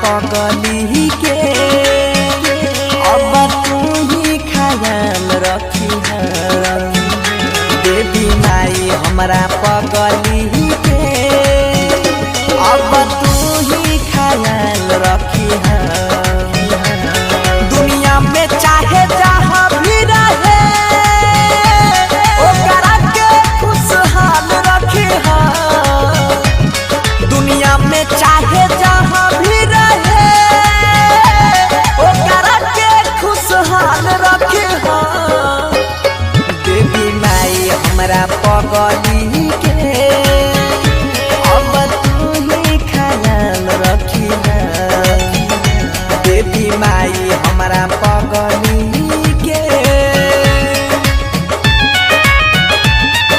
पगली के अब तू ही ख्याल रखी देवी माई हमरा पगली के अब तू ही ख्याल रखी दुनिया में चाहे जहाँ भी रहे ओकरा के खुशहाल रखी दुनिया में चाहे जहाँ भी रहे ओकरा के खुशहाल रखी देवी माई हमरा पगली के अब तू ही ख्याल रखी देवी माई हमरा पगली के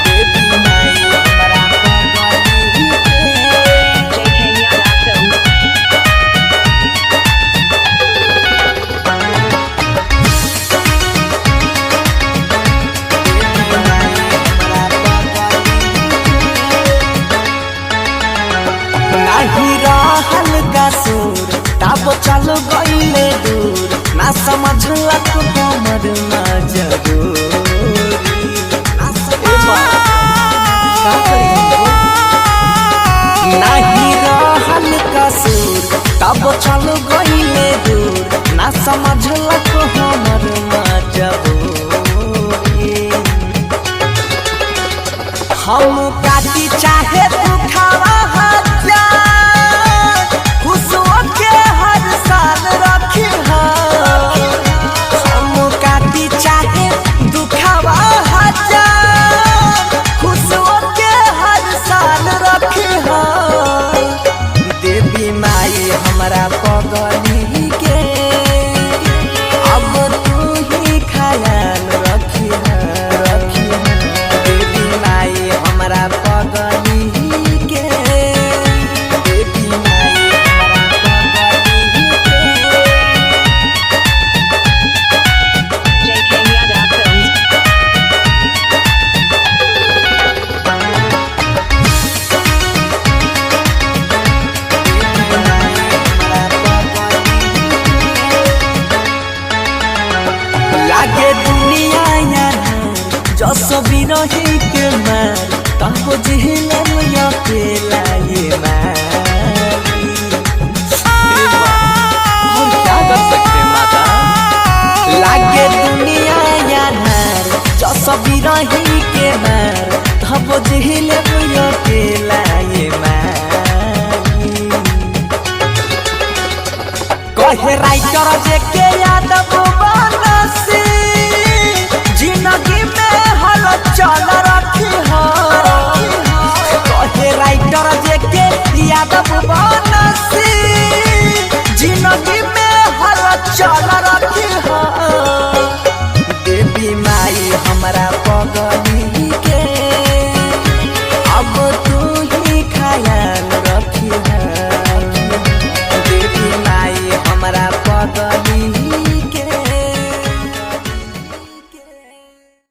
देवी माई हमरा पगली नहीं रहल का सुर तब चल गईले दूर ना समझलक हमर मजबूरी नहीं रहल का सुर तब चल गईले दूर ना समझलक हमर मजबूरी हम काटी चाहे तू खावा हमरा पगली के अब तू ही ख्याल रखी देवी माई हमरा पगली के देवी माई हमरा लागे दुनिया जस भी रही के मार तको जिहलम अकेला ये हम क्या कर सकते माता लागे दुनिया जस भी रही के मार तको जिहलम अकेला ये कहे राइटर जे के यादव जिंदगी में हल चल रखी कहे राइटर जे के यादव बनस